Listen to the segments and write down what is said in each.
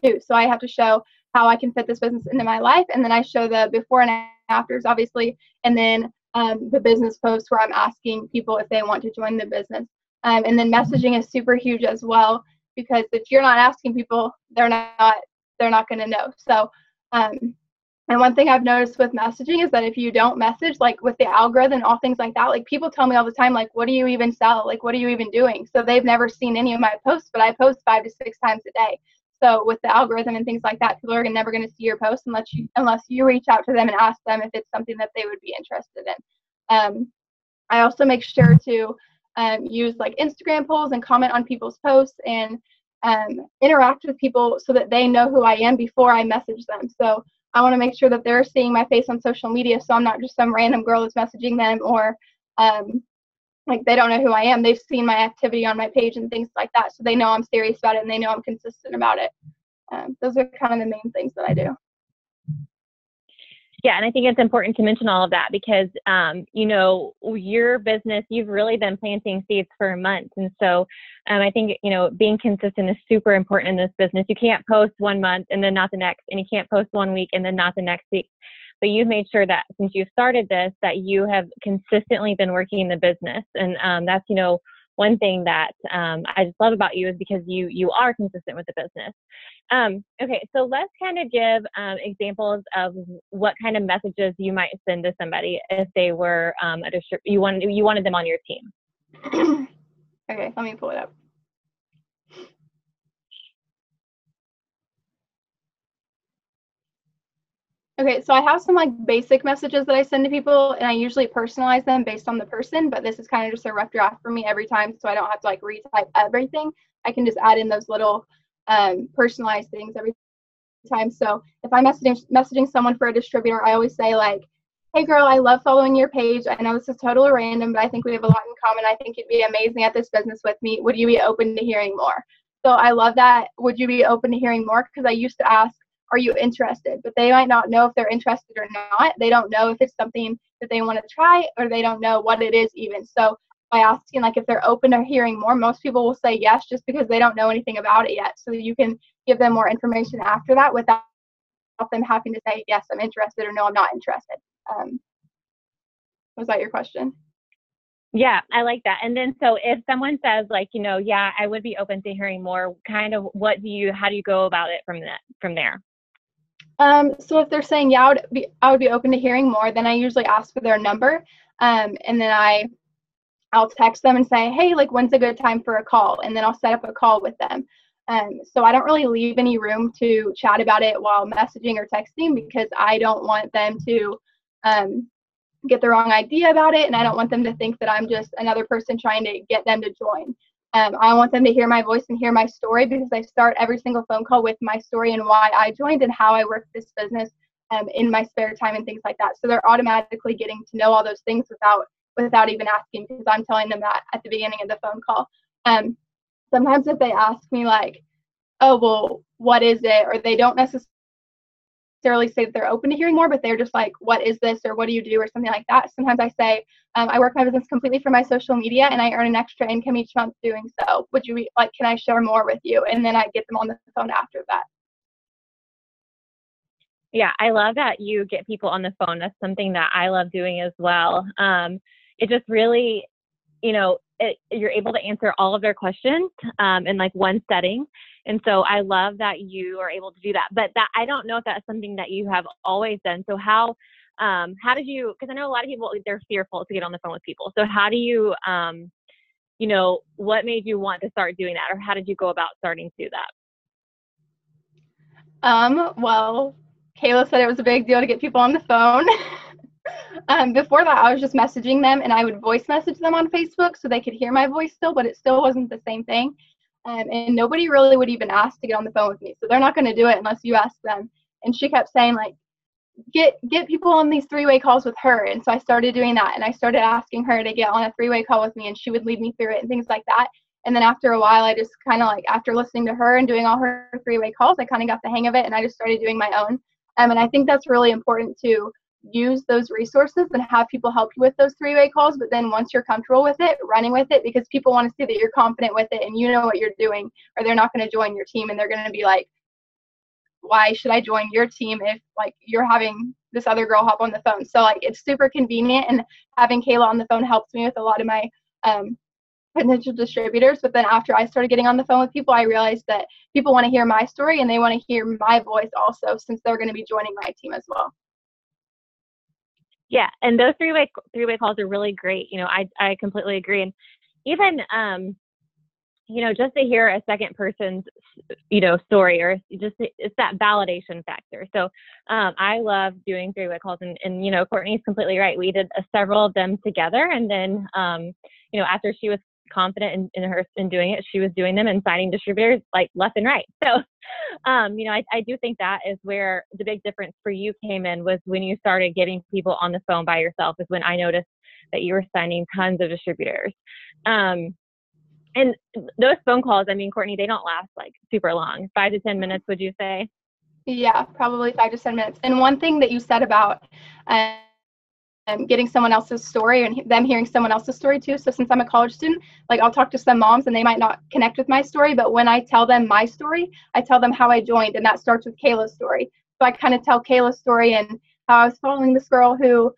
too. So I have to show how I can fit this business into my life. And then I show the before and afters, obviously. And then the business posts where I'm asking people if they want to join the business. And then messaging is super huge as well, because if you're not asking people, they're not going to know. So, and one thing I've noticed with messaging is that if you don't message, like with the algorithm and all things like that, like people tell me all the time, like, what do you even sell? Like, what are you even doing? So they've never seen any of my posts, but I post 5 to 6 times a day. So with the algorithm and things like that, people are never going to see your posts unless you reach out to them and ask them if it's something that they would be interested in. I also make sure to use like Instagram polls and comment on people's posts and interact with people so that they know who I am before I message them. So I want to make sure that they're seeing my face on social media, so I'm not just some random girl that's messaging them, or like they don't know who I am. They've seen my activity on my page and things like that, so they know I'm serious about it and they know I'm consistent about it. Those are kind of the main things that I do. Yeah, and I think it's important to mention all of that because, you know, your business, you've really been planting seeds for months. And so I think, you know, being consistent is super important in this business. You can't post 1 month and then not the next, and you can't post 1 week and then not the next week. But you've made sure that since you've started this, that you have consistently been working in the business. And that's, you know, one thing that I just love about you is because you are consistent with the business. Okay, so let's kind of give examples of what kind of messages you might send to somebody if they were you wanted them on your team. Okay, let me pull it up. Okay, so I have some like basic messages that I send to people, and I usually personalize them based on the person, but this is kind of just a rough draft for me every time, so I don't have to like retype everything. I can just add in those little personalized things every time. So if I'm messaging someone for a distributor, I always say like, hey girl, I love following your page. I know this is totally random, but I think we have a lot in common. I think you'd be amazing at this business with me. Would you be open to hearing more? So I love that. Would you be open to hearing more? Because I used to ask, are you interested? But they might not know if they're interested or not. They don't know if it's something that they want to try, or they don't know what it is even. So by asking like if they're open to hearing more, most people will say yes just because they don't know anything about it yet. So you can give them more information after that without them having to say yes, I'm interested, or no, I'm not interested. Was that your question? Yeah, I like that. And then so if someone says like, you know, yeah, I would be open to hearing more, kind of how do you go about it from there? So if they're saying, yeah, I would be open to hearing more, then I usually ask for their number. And then I'll text them and say, hey, like, when's a good time for a call? And then I'll set up a call with them. So I don't really leave any room to chat about it while messaging or texting, because I don't want them to get the wrong idea about it. And I don't want them to think that I'm just another person trying to get them to join. I want them to hear my voice and hear my story, because I start every single phone call with my story and why I joined and how I work this business in my spare time and things like that. So they're automatically getting to know all those things without even asking, because I'm telling them that at the beginning of the phone call. Sometimes if they ask me like, oh, well, what is it? Or they don't necessarily say that they're open to hearing more, but they're just like, what is this? Or what do you do? Or something like that. Sometimes I say, I work my business completely for my social media and I earn an extra income each month doing so. Would you can I share more with you? And then I get them on the phone after that. Yeah, I love that you get people on the phone. That's something that I love doing as well. It just really, you know, you're able to answer all of their questions in like one setting. And so I love that you are able to do that. But that I don't know if that's something that you have always done. So how did you, because I know a lot of people, they're fearful to get on the phone with people. So how do you, you know, what made you want to start doing that? Or how did you go about starting to do that? Well, Kayla said it was a big deal to get people on the phone. Before that, I was just messaging them, and I would voice message them on Facebook so they could hear my voice still, but it still wasn't the same thing. And nobody really would even ask to get on the phone with me. So they're not going to do it unless you ask them. And she kept saying, like, get people on these 3-way calls with her. And so I started doing that, and I started asking her to get on a 3-way call with me, and she would lead me through it and things like that. And then after a while, I just kind of like, after listening to her and doing all her 3-way calls, I kind of got the hang of it, and I just started doing my own. And I think that's really important to use those resources and have people help you with those 3-way calls. But then once you're comfortable with it, running with it, because people want to see that you're confident with it and you know what you're doing, or they're not going to join your team and they're going to be like, why should I join your team if like you're having this other girl hop on the phone? So like it's super convenient, and having Kayla on the phone helps me with a lot of my potential distributors. But then after I started getting on the phone with people, I realized that people want to hear my story and they want to hear my voice also, since they're going to be joining my team as well. Yeah, and those three-way calls are really great. I completely agree. And even just to hear a second person's story, or just it's that validation factor. So I love doing three-way calls, and Courtney's completely right. We did several of them together, and then after she was confident in doing it, she was doing them and signing distributors like left and right. So I do think that is where the big difference for you came in, was when you started getting people on the phone by yourself, is when I noticed that you were signing tons of distributors. And those phone calls, I mean, Courtney, they don't last like super long. 5 to 10 minutes, would you say? Yeah, probably 5 to 10 minutes. And one thing that you said about getting someone else's story and them hearing someone else's story too. So since I'm a college student, like I'll talk to some moms and they might not connect with my story, but when I tell them my story, I tell them how I joined, and that starts with Kayla's story. So I kind of tell Kayla's story and how I was following this girl who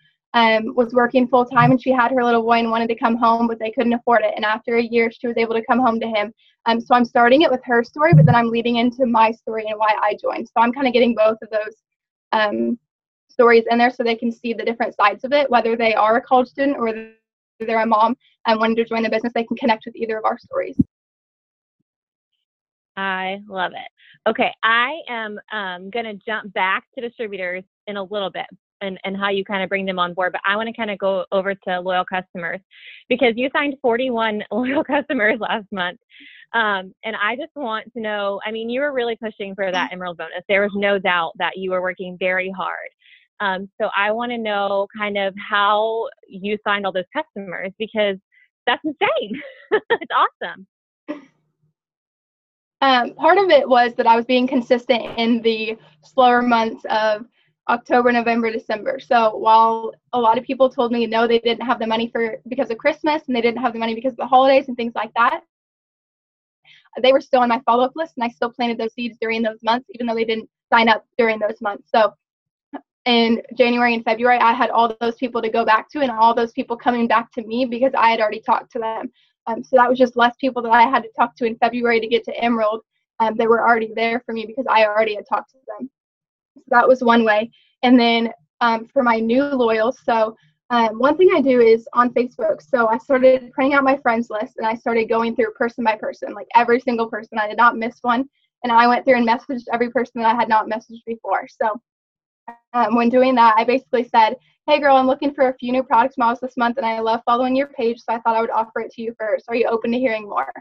was working full time, and she had her little boy and wanted to come home, but they couldn't afford it. And after a year, she was able to come home to him. So I'm starting it with her story, but then I'm leading into my story and why I joined. So I'm kind of getting both of those stories in there so they can see the different sides of it, whether they are a college student or they're a mom and wanting to join the business. They can connect with either of our stories. I love it. Okay, I am going to jump back to distributors in a little bit, and how you kind of bring them on board. But I want to kind of go over to loyal customers, because you signed 41 loyal customers last month. And I just want to know, I mean, you were really pushing for that Emerald bonus. There was no doubt that you were working very hard. So I want to know kind of how you signed all those customers, because that's insane. It's awesome. Part of it was that I was being consistent in the slower months of October, November, December. So while a lot of people told me no, they didn't have the money because of Christmas, and they didn't have the money because of the holidays and things like that, they were still on my follow-up list, and I still planted those seeds during those months, even though they didn't sign up during those months. So in January and February, I had all those people to go back to, and all those people coming back to me because I had already talked to them. So that was just less people that I had to talk to in February to get to Emerald. They were already there for me because I already had talked to them. So that was one way. And then for my new loyals, so one thing I do is on Facebook. So I started printing out my friends list, and I started going through person by person, like every single person. I did not miss one. And I went through and messaged every person that I had not messaged before. So when doing that, I basically said, hey girl, I'm looking for a few new product models this month, and I love following your page, so I thought I would offer it to you first. Are you open to hearing more?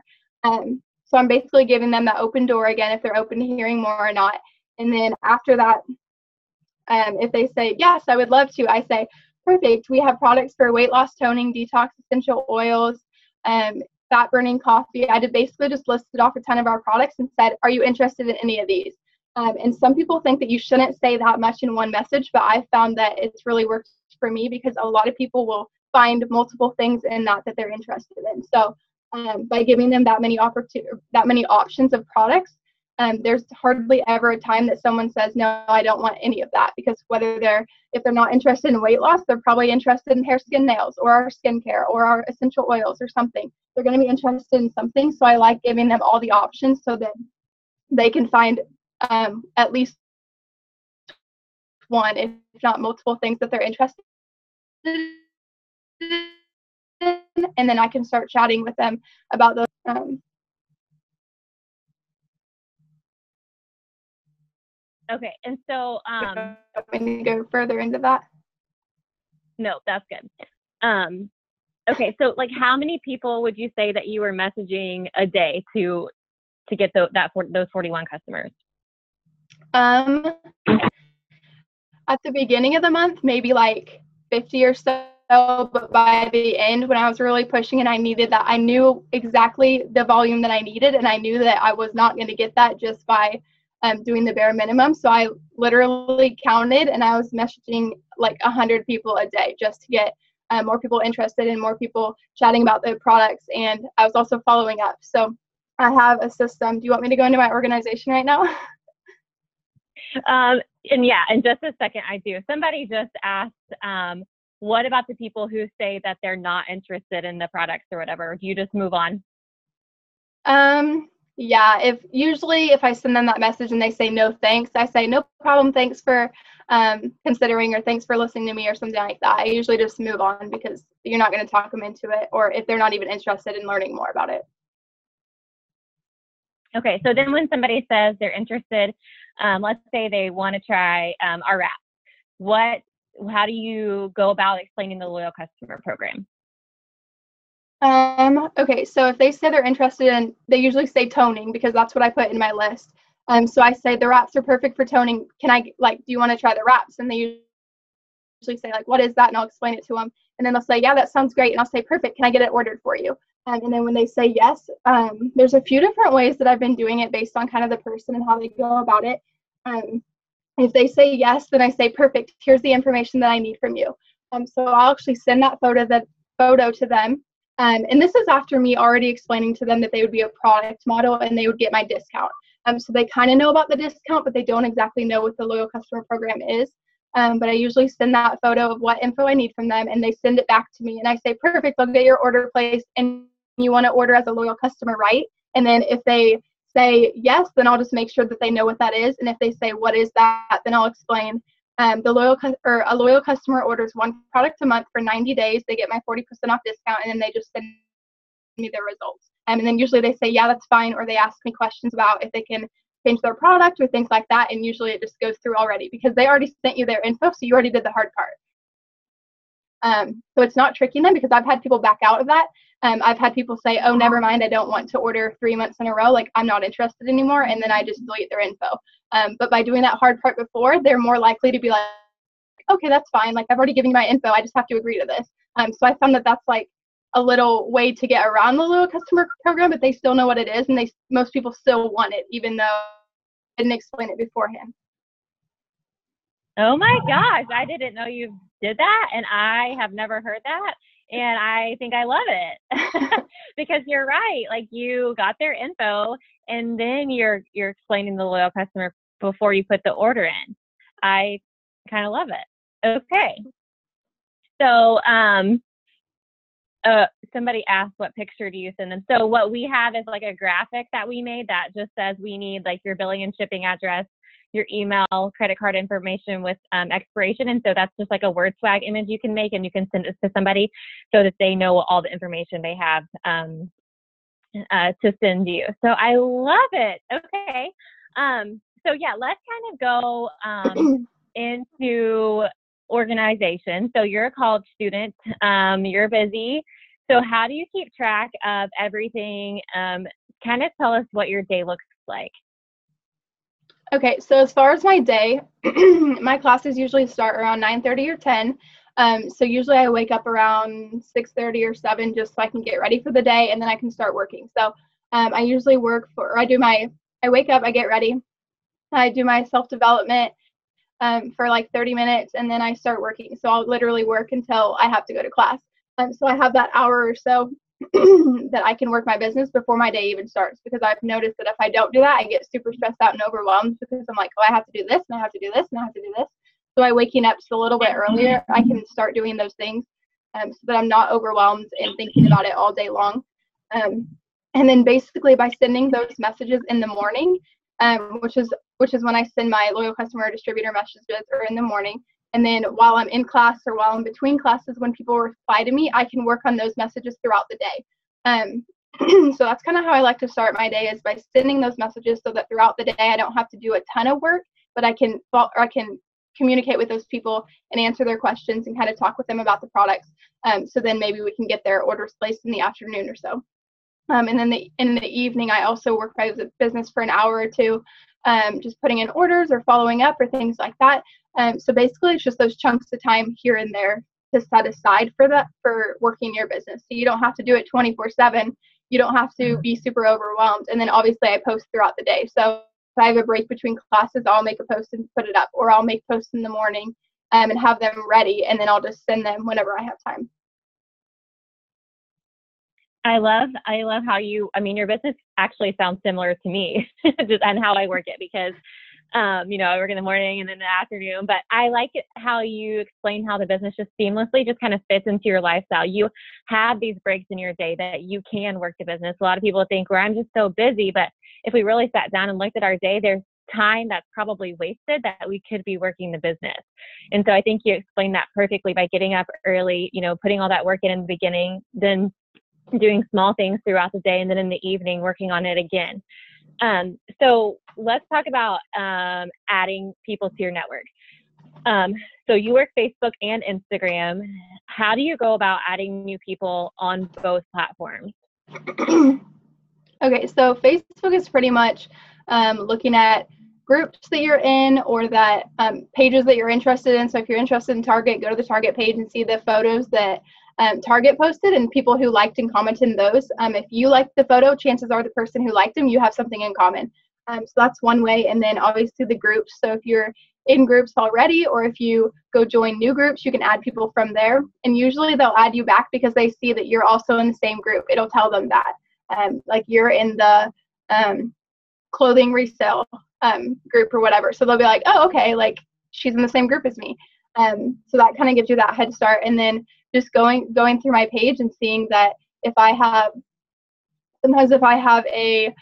So I'm basically giving them that open door again, if they're open to hearing more or not. And then after that, if they say, yes, I would love to, I say, perfect. We have products for weight loss, toning, detox, essential oils, fat burning coffee. I did basically just listed off a ton of our products and said, are you interested in any of these? And some people think that you shouldn't say that much in one message, but I found that it's really worked for me, because a lot of people will find multiple things in that they're interested in. So by giving them that many options of products, there's hardly ever a time that someone says, no, I don't want any of that, because if they're not interested in weight loss, they're probably interested in hair, skin, nails, or our skincare, or our essential oils, or something. They're going to be interested in something. So I like giving them all the options so that they can find at least one, if not multiple, things that they're interested in, and then I can start chatting with them about those. Okay, and so I'm going to go further into that. No, that's good. Okay, so like, how many people would you say that you were messaging a day to get those 41 customers? At the beginning of the month, maybe like 50 or so, but by the end, when I was really pushing and I needed that, I knew exactly the volume that I needed, and I knew that I was not going to get that just by doing the bare minimum. So I literally counted, and I was messaging like 100 people a day just to get more people interested and more people chatting about the products. And I was also following up. So I have a system. Do you want me to go into my organization right now? And yeah, in just a second, I do. Somebody just asked, what about the people who say that they're not interested in the products or whatever? Do you just move on? Yeah, if I send them that message and they say no thanks, I say no problem, thanks for considering, or thanks for listening to me, or something like that. I usually just move on because you're not going to talk them into it, or if they're not even interested in learning more about it. Okay, so then when somebody says they're interested, let's say they want to try our wrap, how do you go about explaining the loyal customer program? Okay, so if they say they're interested in, they usually say toning, because that's what I put in my list. So I say the wraps are perfect for toning. Can I, do you want to try the wraps? And they usually say, what is that? And I'll explain it to them. And then they'll say, yeah, that sounds great. And I'll say, perfect. Can I get it ordered for you? And then when they say yes, there's a few different ways that I've been doing it based on kind of the person and how they go about it. If they say yes, then I say, perfect. Here's the information that I need from you. So I'll actually send that photo to them. And this is after me already explaining to them that they would be a product model and they would get my discount. So they kind of know about the discount, but they don't exactly know what the loyal customer program is. But I usually send that photo of what info I need from them, and they send it back to me. And I say, perfect, I'll get your order placed, and you want to order as a loyal customer, right? And then if they say yes, then I'll just make sure that they know what that is. And if they say, what is that? Then I'll explain. A loyal customer orders one product a month for 90 days. They get my 40% off discount, and then they just send me their results. And then usually they say, yeah, that's fine, or they ask me questions about if they can change their product or things like that. And usually it just goes through already because they already sent you their info, so you already did the hard part. So it's not tricking them, because I've had people back out of that. I've had people say, oh, never mind, I don't want to order 3 months in a row, I'm not interested anymore, and then I just delete their info. But by doing that hard part before, they're more likely to be like, okay, that's fine, I've already given you my info, I just have to agree to this. So I found that that's a little way to get around the loyal customer program, but they still know what it is, and most people still want it, even though I didn't explain it beforehand. Oh my gosh, I didn't know you did that, and I have never heard that, and I think I love it. Because you're right, you got their info, and then you're explaining the loyal customer before you put the order in. I kind of love it. Okay. So somebody asked, what picture do you send them? So what we have is a graphic that we made that just says we need your billing and shipping address, your email, credit card information with expiration. And so that's just a word swag image you can make, and you can send it to somebody so that they know all the information they have to send you. So I love it. Okay. So yeah, let's kind of go into organization. So you're a college student, you're busy. So how do you keep track of everything? Kind of tell us what your day looks like. Okay, so as far as my day, my classes usually start around 9:30 or 10. So usually I wake up around 6:30 or 7 just so I can get ready for the day, and then I can start working. So I usually I wake up, I get ready, I do my self-development for 30 minutes, and then I start working. So I'll literally work until I have to go to class. So I have that hour or so that I can work my business before my day even starts, because I've noticed that if I don't do that, I get super stressed out and overwhelmed, because I'm like, oh, I have to do this, and I have to do this, and I have to do this. So by waking up just a little bit earlier, I can start doing those things so that I'm not overwhelmed and thinking about it all day long. And then basically by sending those messages in the morning, which is when I send my loyal customer distributor messages, or in the morning. And then while I'm in class or while I'm between classes, when people reply to me, I can work on those messages throughout the day. So that's kind of how I like to start my day, is by sending those messages, so that throughout the day I don't have to do a ton of work, but I can communicate with those people and answer their questions and kind of talk with them about the products. So then maybe we can get their orders placed in the afternoon or so. And then in the evening, I also work my business for an hour or two, just putting in orders or following up or things like that. So basically, it's just those chunks of time here and there to set aside for working your business. So you don't have to do it 24/7. You don't have to be super overwhelmed. And then obviously, I post throughout the day. So if I have a break between classes, I'll make a post and put it up, or I'll make posts in the morning and have them ready, and then I'll just send them whenever I have time. I love how your business actually sounds similar to me, just on how I work it, because I work in the morning and then the afternoon, but I like it how you explain how the business just seamlessly just kind of fits into your lifestyle. You have these breaks in your day that you can work the business. A lot of people think, well, I'm just so busy, but if we really sat down and looked at our day, there's time that's probably wasted that we could be working the business. And so I think you explained that perfectly by getting up early, putting all that work in the beginning, then doing small things throughout the day, and then in the evening working on it again. So let's talk about adding people to your network. So you work Facebook and Instagram. How do you go about adding new people on both platforms? Okay, so Facebook is pretty much looking at groups that you're in or that pages that you're interested in. So if you're interested in Target, go to the Target page and see the photos that Target posted and people who liked and commented those. If you liked the photo, chances are the person who liked them, you have something in common. So that's one way. And then obviously the groups. So if you're in groups already, or if you go join new groups, you can add people from there. And usually they'll add you back because they see that you're also in the same group. It'll tell them that. Like you're in the clothing resale group or whatever. So they'll be like, oh, okay, like she's in the same group as me. So that kind of gives you that head start. And then just going through my page and seeing that if I have a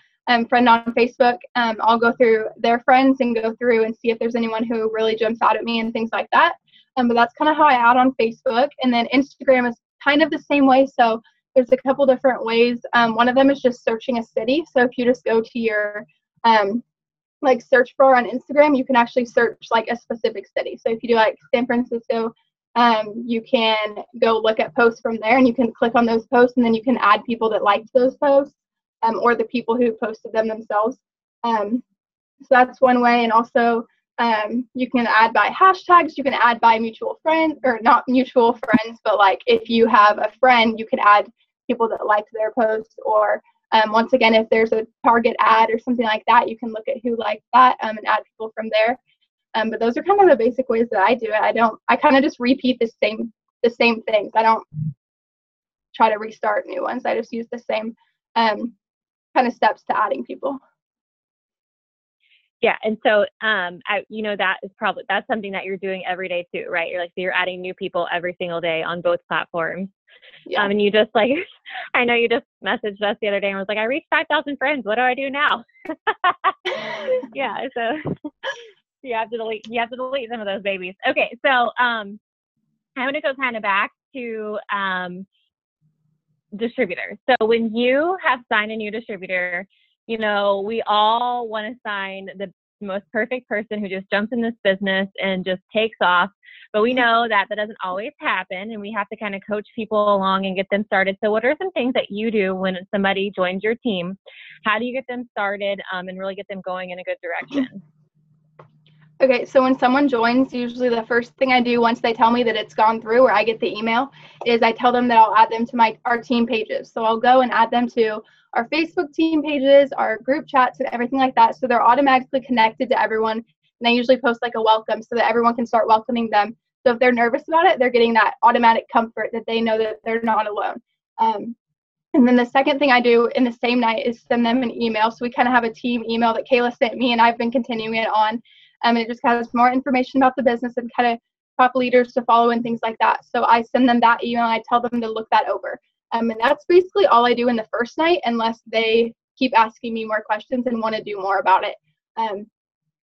friend on Facebook, I'll go through their friends and go through and see if there's anyone who really jumps out at me and things like that. But that's kind of how I add on Facebook. And then Instagram is kind of the same way. So there's a couple different ways. One of them is just searching a city. So if you just go to your like search bar on Instagram, you can actually search like a specific city. So if you do like San Francisco, you can go look at posts from there and you can click on those posts and then you can add people that liked those posts or the people who posted them themselves. So that's one way. And also you can add by hashtags, you can add by mutual friends, or not mutual friends, but like if you have a friend, you can add people that liked their posts, or once again, if there's a Target ad or something like that, you can look at who liked that and add people from there. But those are kind of the basic ways that I do it. I kind of just repeat the same things. I don't try to restart new ones. I just use the same kind of steps to adding people. Yeah. And so, that's something that you're doing every day too, right? You're adding new people every single day on both platforms. Yeah. And you just I know you just messaged us the other day and was like, I reached 5,000 friends. What do I do now? Yeah. So you have to delete some of those babies. Okay. So, I'm going to go kind of back to, distributors. So when you have signed a new distributor, we all want to sign the most perfect person who just jumps in this business and just takes off. But we know that doesn't always happen, and we have to kind of coach people along and get them started. So what are some things that you do when somebody joins your team? How do you get them started and really get them going in a good direction? Okay, so when someone joins, usually the first thing I do once they tell me that it's gone through or I get the email is I tell them that I'll add them to our team pages. So I'll go and add them to our Facebook team pages, our group chats, and everything like that. So they're automatically connected to everyone. And I usually post like a welcome so that everyone can start welcoming them. So if they're nervous about it, they're getting that automatic comfort that they know that they're not alone. And then the second thing I do in the same night is send them an email. So we kind of have a team email that Kayla sent me, and I've been continuing it on. And it just has more information about the business and kind of top leaders to follow and things like that. So I send them that email. I tell them to look that over. And that's basically all I do in the first night, unless they keep asking me more questions and want to do more about it. And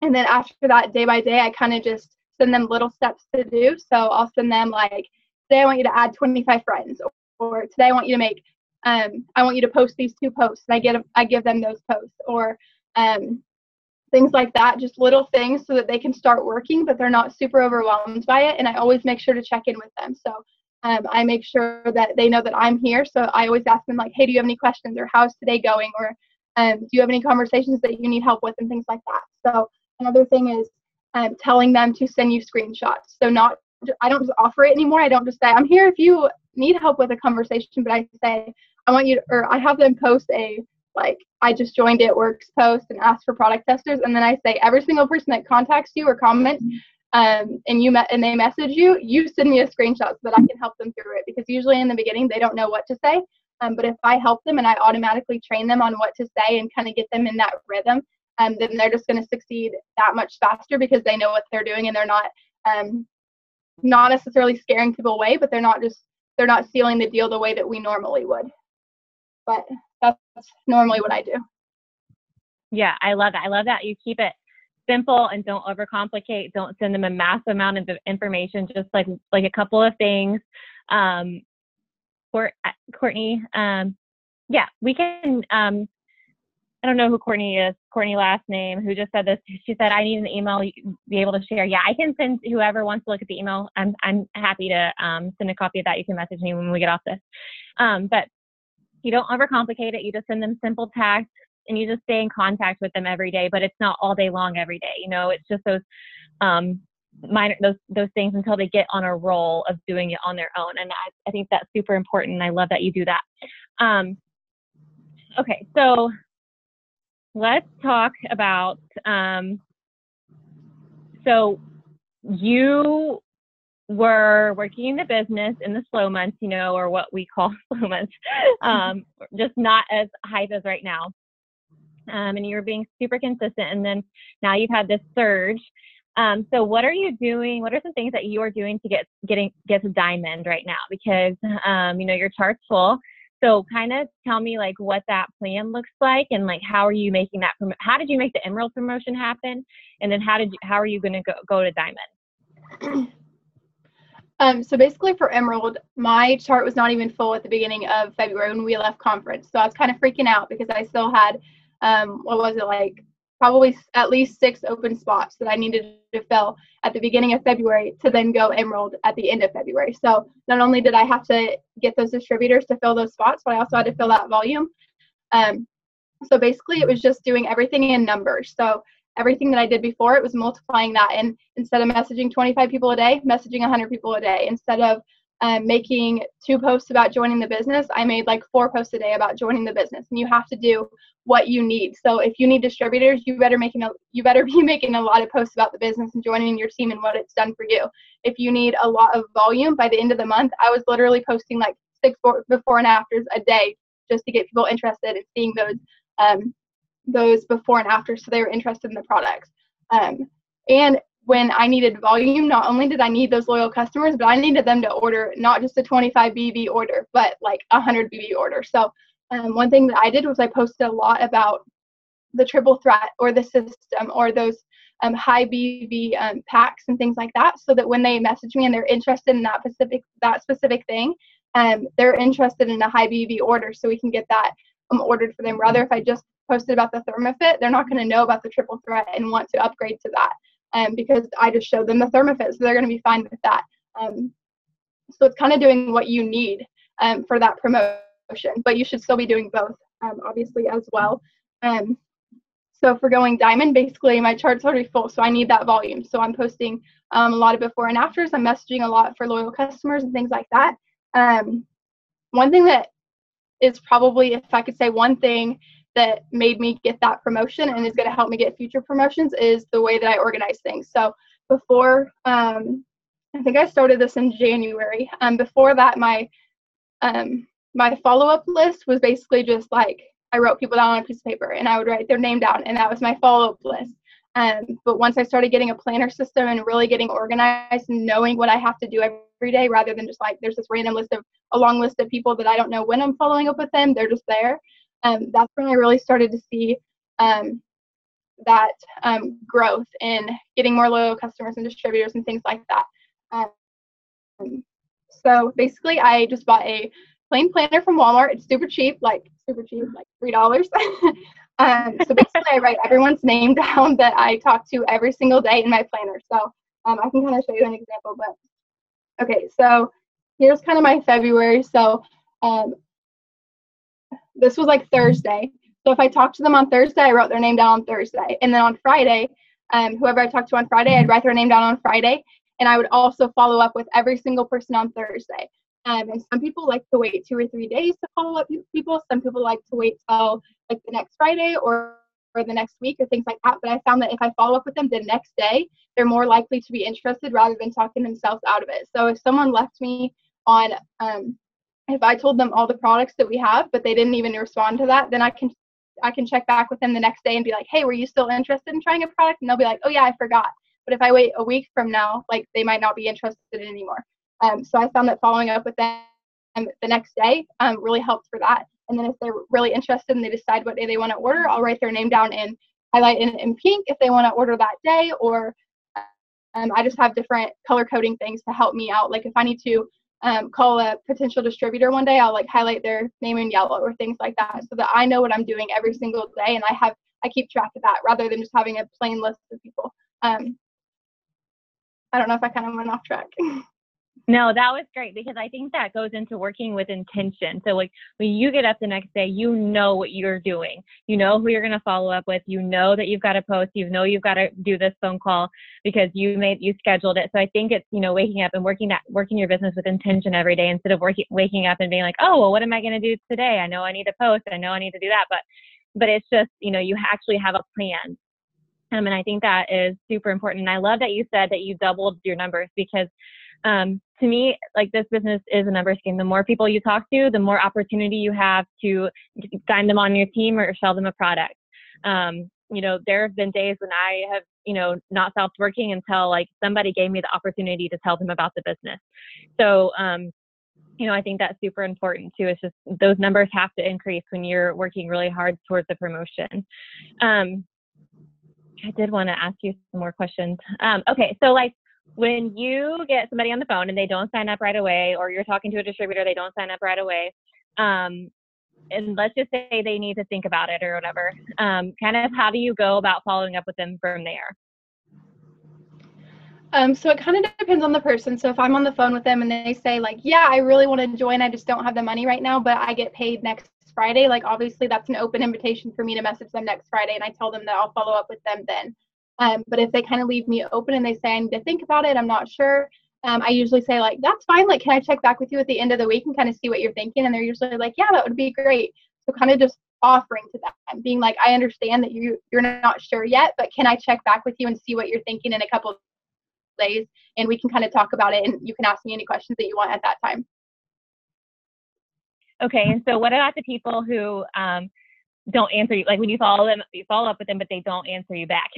then after that, day by day, I kind of just send them little steps to do. So I'll send them like, today I want you to add 25 friends, or today I want you to make, I want you to post these 2 posts. And I give them those posts, or things like that, just little things so that they can start working, but they're not super overwhelmed by it. And I always make sure to check in with them. So I make sure that they know that I'm here. So I always ask them like, hey, do you have any questions, or how's today going? Or do you have any conversations that you need help with, and things like that. So another thing is telling them to send you screenshots. So I don't just offer it anymore. I don't just say, I'm here if you need help with a conversation, but I say, I have them post I just joined It Works post and ask for product testers. And then I say, every single person that contacts you or comments and they message you, you send me a screenshot so that I can help them through it. Because usually in the beginning, they don't know what to say. But if I help them and I automatically train them on what to say and kind of get them in that rhythm, then they're just going to succeed that much faster because they know what they're doing, and they're not necessarily scaring people away, but they're not sealing the deal the way that we normally would. But that's normally what I do. Yeah, I love that. I love that you keep it simple and don't overcomplicate. Don't send them a massive amount of information, just like a couple of things. Courtney, yeah, we can, I don't know who Courtney is, Courtney last name, who just said this. She said, I need an email you be able to share. Yeah, I can send whoever wants to look at the email. I'm happy to send a copy of that. You can message me when we get off this. But you don't overcomplicate it. You just send them simple text, and you just stay in contact with them every day, but it's not all day long every day. You know, it's just those minor, those things until they get on a roll of doing it on their own. And I think that's super important. And I love that you do that. Okay. So let's talk about, so you were working in the business in the slow months, you know, or what we call slow months, just not as hype as right now. And you were being super consistent, and then now you've had this surge. So what are you doing? What are some things that you are doing to get to diamond right now? Because, you know, your chart's full. So kind of tell me like what that plan looks like, and like, how are you making that, how did you make the Emerald promotion happen? And then how are you going to go to diamond? So basically for Emerald, my chart was not even full at the beginning of February when we left conference. So I was kind of freaking out because I still had, what was it, like probably at least 6 open spots that I needed to fill at the beginning of February to then go Emerald at the end of February. So not only did I have to get those distributors to fill those spots, but I also had to fill that volume. So basically it was just doing everything in numbers. So everything that I did before, it was multiplying that. And instead of messaging 25 people a day, messaging 100 people a day. Instead of making 2 posts about joining the business, I made like 4 posts a day about joining the business. And you have to do what you need. So if you need distributors, you better be making a lot of posts about the business and joining your team and what it's done for you. If you need a lot of volume by the end of the month, I was literally posting like 6 before and afters a day just to get people interested in seeing those before and after, so they were interested in the products. And when I needed volume, not only did I need those loyal customers, but I needed them to order not just a 25 BV order, but like 100 BV order. So one thing that I did was I posted a lot about the triple threat or the system or those high BV packs and things like that, so that when they message me and they're interested in that specific thing, they're interested in a high BV order, so we can get that ordered for them. Rather, if I just posted about the ThermaFit, they're not going to know about the triple threat and want to upgrade to that, because I just showed them the ThermaFit, so they're going to be fine with that. So it's kind of doing what you need for that promotion, but you should still be doing both, obviously, as well. So for going diamond, basically my chart's already full, so I need that volume. So I'm posting a lot of before and afters. I'm messaging a lot for loyal customers and things like that. One thing that is probably, if I could say one thing that made me get that promotion and is going to help me get future promotions, is the way that I organize things. So before, I think I started this in January. Before that, my follow-up list was basically just like, I wrote people down on a piece of paper and I would write their name down, and that was my follow-up list. But once I started getting a planner system and really getting organized and knowing what I have to do every day, rather than just like, there's this random a long list of people that I don't know when I'm following up with them, they're just there. That's when I really started to see that growth in getting more loyal customers and distributors and things like that. So basically, I just bought a plain planner from Walmart. It's super cheap, like $3. So basically, I write everyone's name down that I talk to every single day in my planner. So I can kind of show you an example. But okay, so here's kind of my February. So this was like Thursday. So if I talked to them on Thursday, I wrote their name down on Thursday. And then on Friday, whoever I talked to on Friday, I'd write their name down on Friday. And I would also follow up with every single person on Thursday. And some people like to wait 2 or 3 days to follow up with people. Some people like to wait till like the next Friday or the next week or things like that. But I found that if I follow up with them the next day, they're more likely to be interested rather than talking themselves out of it. So if someone left me on, if I told them all the products that we have, but they didn't even respond to that, then I I can check back with them the next day and be like, hey, were you still interested in trying a product? And they'll be like, oh yeah, I forgot. But if I wait a week from now, like they might not be interested anymore. So I found that following up with them the next day really helped for that. And then if they're really interested and they decide what day they want to order, I'll write their name down and highlight in pink if they want to order that day, or I just have different color coding things to help me out. Like if I need to call a potential distributor one day, I'll like highlight their name in yellow or things like that, so that I know what I'm doing every single day, and I keep track of that rather than just having a plain list of people. I don't know if I kind of went off track. No, that was great, because I think that goes into working with intention. So like when you get up the next day, you know what you're doing. You know who you're going to follow up with. You know that you've got to post. You know you've got to do this phone call because you scheduled it. So I think it's, waking up and working your business with intention every day, instead of waking up and being like, oh, well, what am I going to do today? I know I need to post. I know I need to do that. But it's just, you actually have a plan. And I think that is super important. And I love that you said that you doubled your numbers, because to me, like, this business is a numbers game. The more people you talk to, the more opportunity you have to sign them on your team or sell them a product. There have been days when I have, not stopped working until like somebody gave me the opportunity to tell them about the business. So, I think that's super important too. It's just those numbers have to increase when you're working really hard towards the promotion. I did want to ask you some more questions. Okay. So like, when you get somebody on the phone and they don't sign up right away, or you're talking to a distributor, they don't sign up right away, and let's just say they need to think about it or whatever, kind of how do you go about following up with them from there? So it kind of depends on the person. So if I'm on the phone with them and they say like, yeah, I really want to join, I just don't have the money right now, but I get paid next Friday, like obviously that's an open invitation for me to message them next Friday, and I tell them that I'll follow up with them then. But if they kind of leave me open and they say I need to think about it, I'm not sure, I usually say like, that's fine, like can I check back with you at the end of the week and kind of see what you're thinking? And they're usually like, yeah, that would be great. So kind of just offering to them, being like, I understand that you're not sure yet, but can I check back with you and see what you're thinking in a couple of days, and we can kind of talk about it, and you can ask me any questions that you want at that time. Okay, and so what about the people who don't answer you? Like when you follow up with them, but they don't answer you back.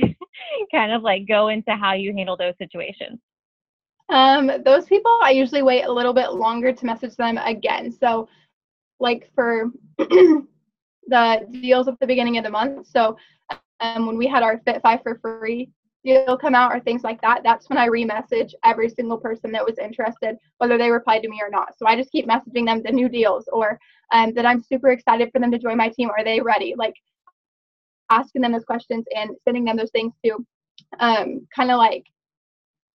Kind of like go into how you handle those situations. Those people, I usually wait a little bit longer to message them again. So like for the deals at the beginning of the month, so when we had our Fit 5 for free deal come out or things like that, that's when I re-message every single person that was interested, whether they replied to me or not. So I just keep messaging them the new deals, or that I'm super excited for them to join my team. Are they ready? Like asking them those questions and sending them those things to kind of like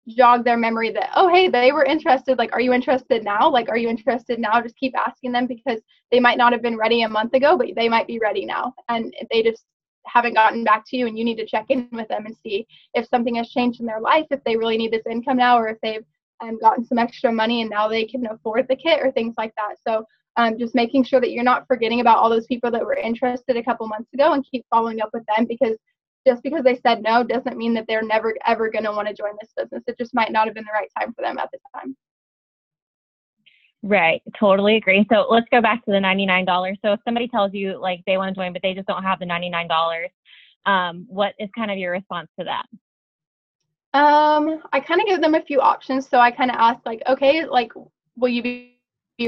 jog their memory that, oh, hey, they were interested. Like, are you interested now? Like, are you interested now? Just keep asking them, because they might not have been ready a month ago, but they might be ready now. And they just haven't gotten back to you, and you need to check in with them and see if something has changed in their life, if they really need this income now, or if they've gotten some extra money and now they can afford the kit or things like that. So just making sure that you're not forgetting about all those people that were interested a couple months ago, and keep following up with them, because just because they said no doesn't mean that they're never ever going to want to join this business. It just might not have been the right time for them at the time. Right. Totally agree. So let's go back to the $99. So if somebody tells you like they want to join, but they just don't have the $99, what is kind of your response to that? I kind of give them a few options. So I kind of ask like, okay, like, will you be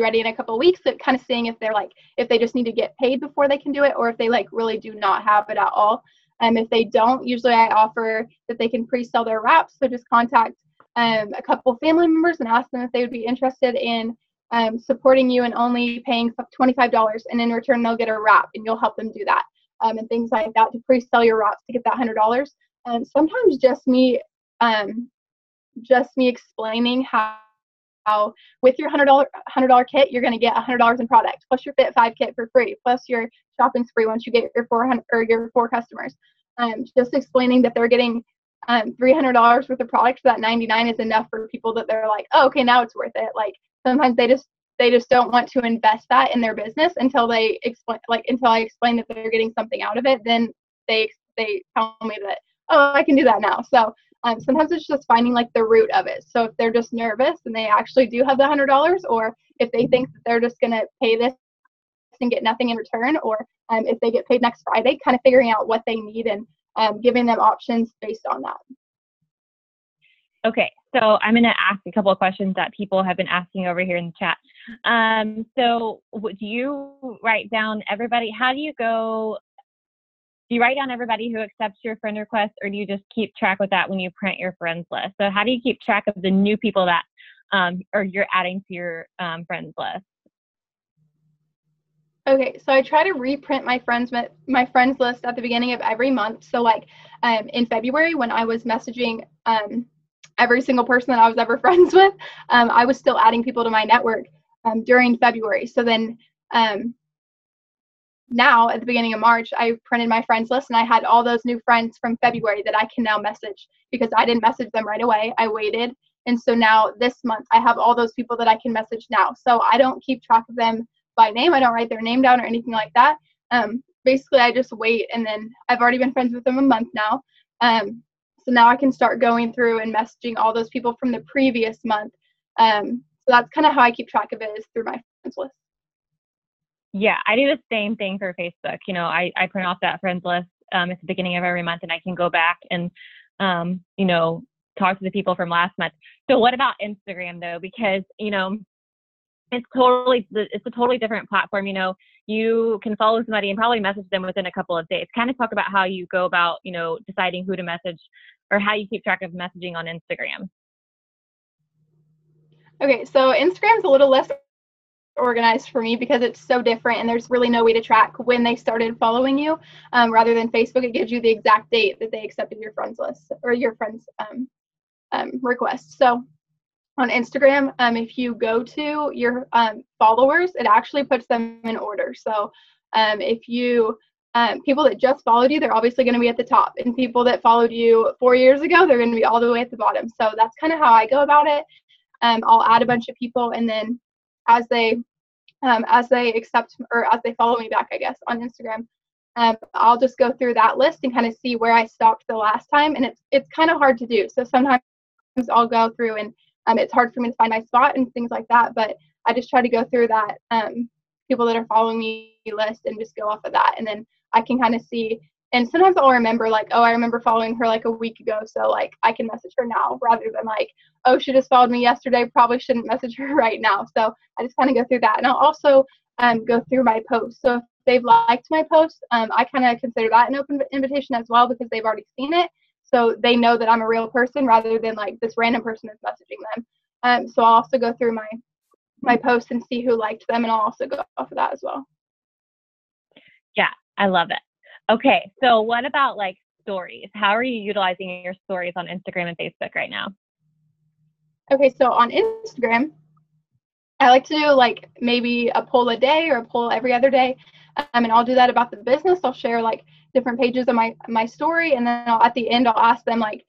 ready in a couple of weeks? So kind of seeing if they're like, if they just need to get paid before they can do it, or if they like really do not have it at all. If they don't, usually I offer that they can pre-sell their wraps. So just contact a couple family members and ask them if they would be interested in supporting you and only paying $25, and in return they'll get a wrap, and you'll help them do that, and things like that, to pre-sell your wraps to get that $100. Sometimes just me explaining how with your $100 kit you're going to get $100 in product, plus your Fit 5 kit for free, plus your shopping's free once you get your 400 or your 4 customers. Just explaining that they're getting $300 worth of product, so that $99 is enough for people that they're like, oh, okay, now it's worth it. Like sometimes they just don't want to invest that in their business until I explain that they're getting something out of it. Then they tell me that, oh, I can do that now. So sometimes it's just finding like the root of it. So if they're just nervous and they actually do have the $100, or if they think that they're just going to pay this and get nothing in return, or if they get paid next Friday, kind of figuring out what they need and giving them options based on that. Okay, so I'm going to ask a couple of questions that people have been asking over here in the chat. So do you write down everybody? How do you go? Do you write down everybody who accepts your friend request, or do you just keep track with that when you print your friends list? So how do you keep track of the new people that or you're adding to your friends list? Okay, so I try to reprint my friends list at the beginning of every month. So like in February, when I was messaging every single person that I was ever friends with, I was still adding people to my network during February. So then now at the beginning of March, I printed my friends list and I had all those new friends from February that I can now message, because I didn't message them right away. I waited. And so now this month I have all those people that I can message now. So I don't keep track of them by name. I don't write their name down or anything like that. Basically, I just wait, and then I've already been friends with them a month now. So now I can start going through and messaging all those people from the previous month. So that's kind of how I keep track of it, is through my friends list. Yeah, I do the same thing for Facebook. You know, I print off that friends list at the beginning of every month, and I can go back and, you know, talk to the people from last month. So what about Instagram though? Because, you know, it's a totally different platform. You know, you can follow somebody and probably message them within a couple of days. Kind of talk about how you go about, you know, deciding who to message, or how you keep track of messaging on Instagram. Okay, so Instagram's a little less organized for me because it's so different, and there's really no way to track when they started following you. Rather than Facebook, it gives you the exact date that they accepted your friends list or your friends request. So on Instagram, if you go to your followers, it actually puts them in order. So if you people that just followed you, they're obviously going to be at the top, and people that followed you 4 years ago, they're going to be all the way at the bottom. So that's kind of how I go about it. I'll add a bunch of people, and then as they accept, or as they follow me back, I guess, on Instagram, I'll just go through that list and kind of see where I stopped the last time. And it's kind of hard to do. So sometimes I'll go through and it's hard for me to find my spot and things like that. But I just try to go through that people that are following me list and just go off of that. And then I can kind of see. And sometimes I'll remember, like, oh, I remember following her like a week ago, so like I can message her now, rather than like, oh, she just followed me yesterday, probably shouldn't message her right now. So I just kind of go through that. And I'll also go through my posts. So if they've liked my post, I kind of consider that an open invitation as well, because they've already seen it. So they know that I'm a real person, rather than like this random person that's messaging them. So I'll also go through my posts and see who liked them, and I'll also go off of that as well. Yeah, I love it. Okay, so what about like stories? How are you utilizing your stories on Instagram and Facebook right now? Okay, so on Instagram, I like to do like maybe a poll a day or a poll every other day. And I'll do that about the business. I'll share like different pages of my story, and then at the end I'll ask them like,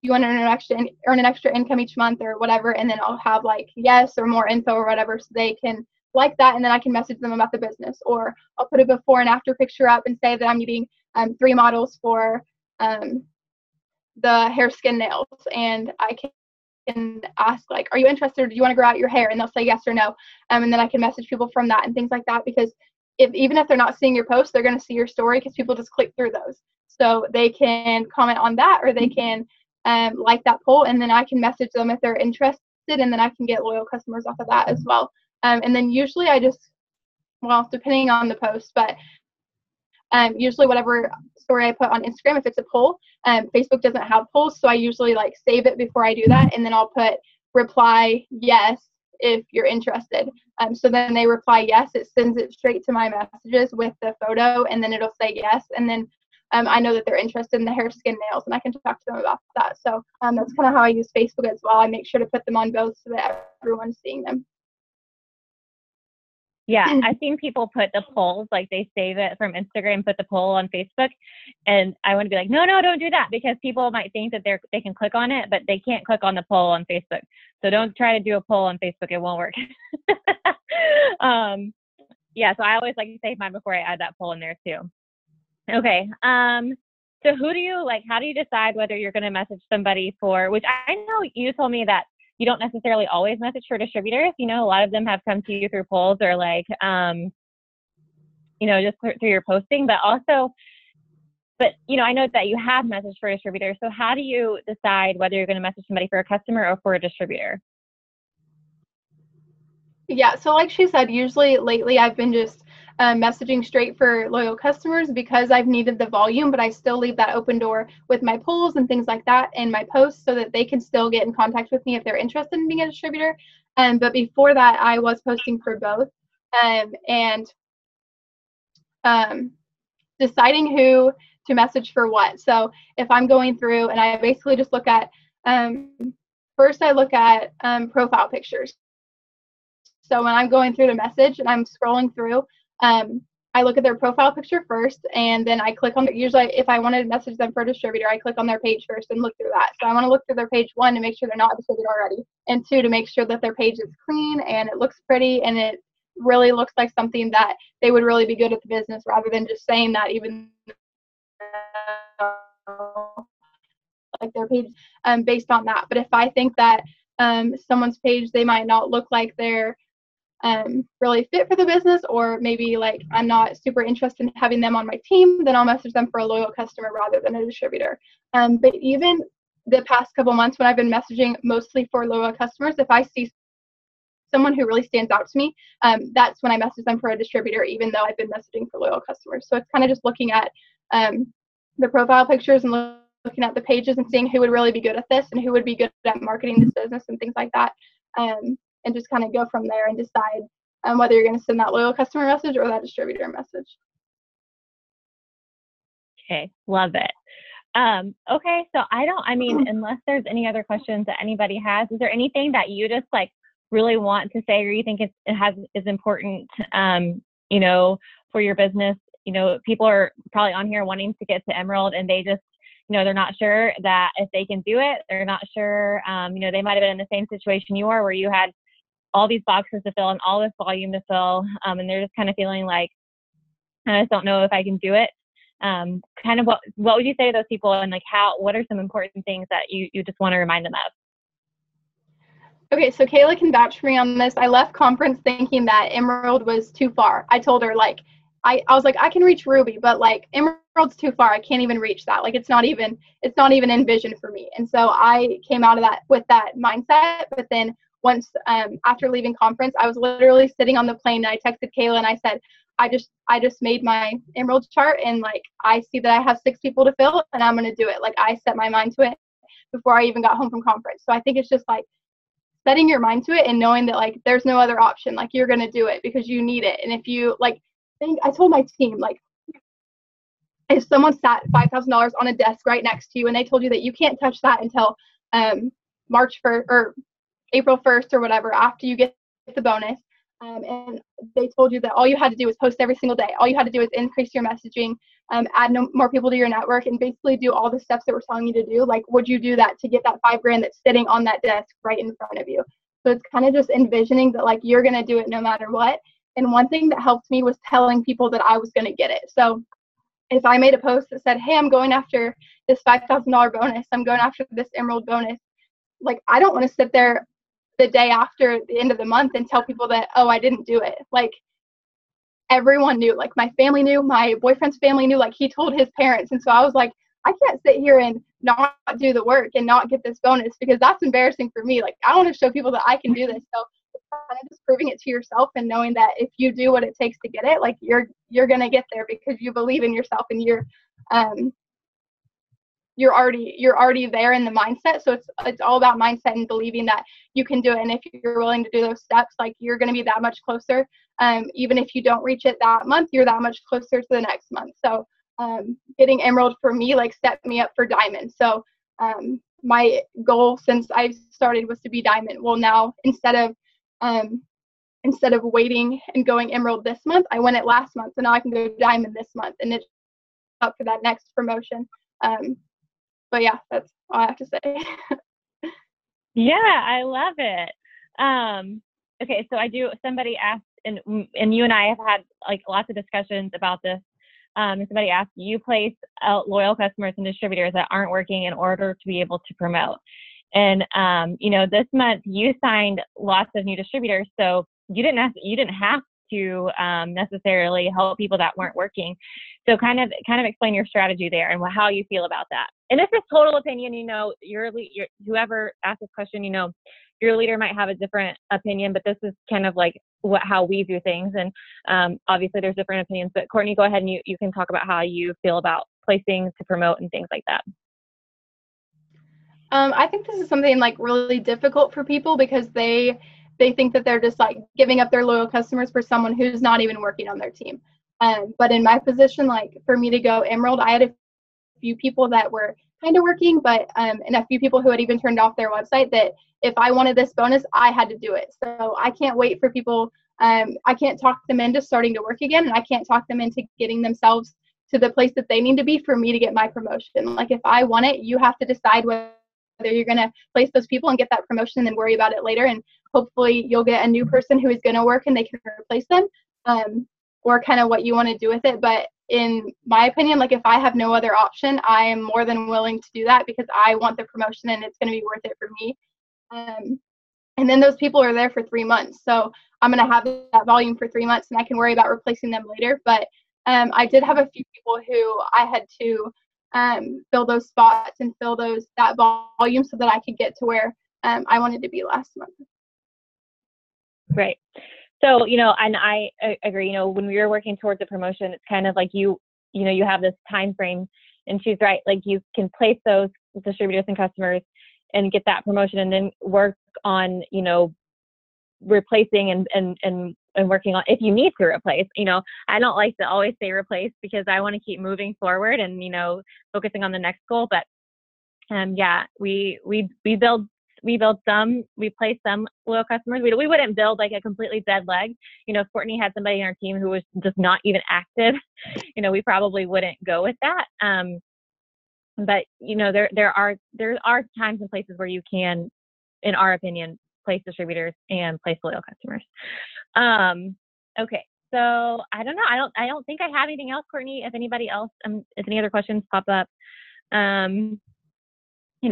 you want to earn an extra income each month or whatever, and then I'll have like yes or more info or whatever, so they can like that, and then I can message them about the business. Or I'll put a before and after picture up and say that I'm needing 3 models for the hair, skin, nails, and I can ask like, are you interested, or do you want to grow out your hair? And they'll say yes or no, and then I can message people from that and things like that, because even if they're not seeing your post, they're going to see your story, because people just click through those, so they can comment on that, or they can like that poll, and then I can message them if they're interested, and then I can get loyal customers off of that as well. And then usually I just, well, depending on the post, but usually whatever story I put on Instagram, if it's a poll, Facebook doesn't have polls, so I usually like save it before I do that, and then I'll put reply yes if you're interested. So then they reply yes, it sends it straight to my messages with the photo, and then it'll say yes, and then I know that they're interested in the hair, skin, nails, and I can talk to them about that. So that's kind of how I use Facebook as well. I make sure to put them on both so that everyone's seeing them. Yeah, I've seen people put the polls, like they save it from Instagram, put the poll on Facebook, and I want to be like, no, don't do that, because people might think that they can click on it, but they can't click on the poll on Facebook. So don't try to do a poll on Facebook; it won't work. Yeah, so I always like to save mine before I add that poll in there too. Okay. So who do you like? How do you decide whether you're going to message somebody for? Which I know you told me that you don't necessarily always message for distributors. You know, a lot of them have come to you through polls or like, you know, just through your posting, but you know, I know that you have messaged for distributors. So how do you decide whether you're going to message somebody for a customer or for a distributor? Yeah, so like she said, usually lately I've been just messaging straight for loyal customers because I've needed the volume, but I still leave that open door with my polls and things like that and my posts so that they can still get in contact with me if they're interested in being a distributor. But before that, I was posting for both and deciding who to message for what. So if I'm going through and I basically just look at, first I look at profile pictures. So when I'm going through the message and I'm scrolling through, I look at their profile picture first, and then I click on, usually if I wanted to message them for a distributor, I click on their page first and look through that. So I want to look through their page, 1, to make sure they're not a distributor already, and 2, to make sure that their page is clean and it looks pretty and it really looks like something that they would really be good at the business, rather than just saying that, even like their page based on that. But if I think that someone's page, they might not look like they're really fit for the business, or maybe like I'm not super interested in having them on my team, then I'll message them for a loyal customer rather than a distributor. But even the past couple months when I've been messaging mostly for loyal customers, if I see someone who really stands out to me, that's when I message them for a distributor, even though I've been messaging for loyal customers. So it's kind of just looking at the profile pictures and looking at the pages and seeing who would really be good at this and who would be good at marketing this business and things like that. And just kind of go from there and decide whether you're going to send that loyal customer message or that distributor message. Okay, love it. Okay, so I mean, unless there's any other questions that anybody has, is there anything that you just like really want to say, or you think is important, you know, for your business? You know, people are probably on here wanting to get to Emerald, and they just, you know, they're not sure that if they can do it. They're not sure, you know, they might have been in the same situation you are, where you had all these boxes to fill and all this volume to fill, and they're just kind of feeling like, I just don't know if I can do it. Kind of what would you say to those people, and like what are some important things that you just want to remind them of? Okay, so Kayla can vouch for me on this. I left conference thinking that Emerald was too far. I told her, like, I was like, I can reach Ruby, but like Emerald's too far. I can't even reach that. Like, it's not even in vision for me. And so I came out of that with that mindset. But then once after leaving conference, I was literally sitting on the plane, and I texted Kayla and I said, I just made my Emerald chart, and like I see that I have 6 people to fill, and I'm gonna do it. Like, I set my mind to it before I even got home from conference. So I think it's just like setting your mind to it and knowing that like there's no other option. Like, you're gonna do it because you need it. And if you like, I told my team, like, if someone sat $5,000 on a desk right next to you and they told you that you can't touch that until March 1st or April 1st or whatever, after you get the bonus, and they told you that all you had to do was post every single day, all you had to do is increase your messaging, add more people to your network, and basically do all the steps that we're telling you to do, like, would you do that to get that $5,000 that's sitting on that desk right in front of you? So it's kind of just envisioning that like you're going to do it no matter what. And one thing that helped me was telling people that I was going to get it. So if I made a post that said, hey, I'm going after this $5,000 bonus, I'm going after this Emerald bonus, like, I don't want to sit there the day after the end of the month and tell people that, oh, I didn't do it. Like, everyone knew, like my family knew, my boyfriend's family knew, like he told his parents. And so I was like, I can't sit here and not do the work and not get this bonus, because that's embarrassing for me. Like, I want to show people that I can do this. So it's kind of just proving it to yourself and knowing that if you do what it takes to get it, like you're going to get there because you believe in yourself and you're already there in the mindset. So it's all about mindset and believing that you can do it. And if you're willing to do those steps, like, you're going to be that much closer. Even if you don't reach it that month, you're that much closer to the next month. So getting Emerald for me, like, set me up for Diamond. So my goal since I started was to be Diamond. Well, now instead of waiting and going Emerald this month, I went it last month. So now I can go Diamond this month, and it's up for that next promotion. But yeah, that's all I have to say. Yeah, I love it. Okay, so somebody asked, and you and I have had like lots of discussions about this. Somebody asked, you place loyal customers and distributors that aren't working in order to be able to promote. And, this month you signed lots of new distributors. So you didn't have to necessarily help people that weren't working. So kind of explain your strategy there and how you feel about that. And this is total opinion. Whoever asked this question, your leader might have a different opinion, but this is kind of like how we do things. And obviously there's different opinions, but Courtney, go ahead and you can talk about how you feel about placing to promote and things like that. I think this is something like really difficult for people because they think that they're just like giving up their loyal customers for someone who's not even working on their team. But in my position, like for me to go Emerald, I had a few people that were kind of working, but and a few people who had even turned off their website that if I wanted this bonus, I had to do it. So I can't wait for people. I can't talk them into starting to work again, and I can't talk them into getting themselves to the place that they need to be for me to get my promotion. Like if I want it, you have to decide whether you're going to place those people and get that promotion and then worry about it later. And hopefully you'll get a new person who is going to work and they can replace them, or kind of what you want to do with it. But in my opinion, like if I have no other option, I am more than willing to do that because I want the promotion and it's going to be worth it for me. And then those people are there for 3 months. So I'm going to have that volume for 3 months and I can worry about replacing them later. But I did have a few people who I had to fill those spots and fill that volume so that I could get to where I wanted to be last month. Right. So, and I agree, when we were working towards a promotion, it's kind of like you have this time frame, and she's right. Like you can place those distributors and customers and get that promotion and then work on, replacing and working on if you need to replace. I don't like to always say replace because I want to keep moving forward and, focusing on the next goal. But we place some loyal customers. We wouldn't build like a completely dead leg. If Courtney had somebody in our team who was just not even active, we probably wouldn't go with that. But there are times and places where you can, in our opinion, place distributors and place loyal customers. Okay. So I don't know. I don't think I have anything else, Courtney. If anybody else, if any other questions pop up,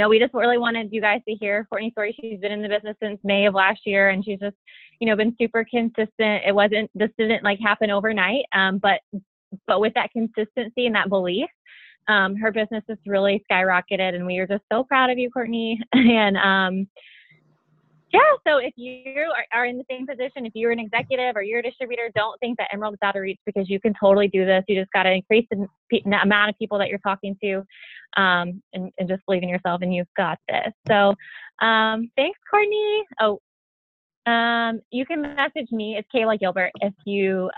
we just really wanted you guys to hear Courtney's story. She's been in the business since May of last year, and she's just, been super consistent. This didn't like happen overnight. But with that consistency and that belief, her business has really skyrocketed, and we are just so proud of you, Courtney. And, so if you are in the same position, if you're an executive or you're a distributor, don't think that Emerald is out of reach because you can totally do this. You just got to increase the amount of people that you're talking to, and just believe in yourself, and you've got this. So thanks, Courtney. Oh, you can message me. It's Kayla Gilbert. If you,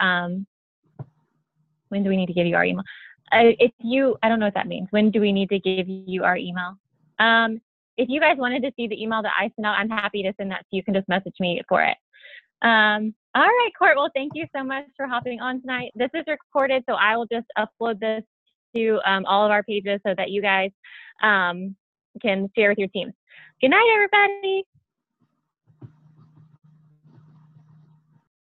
when do we need to give you our email? I don't know what that means. When do we need to give you our email? If you guys wanted to see the email that I sent out, I'm happy to send that to you. You can just message me for it. All right, Court. Well, thank you so much for hopping on tonight. This is recorded, so I will just upload this to all of our pages so that you guys can share with your teams. Good night, everybody.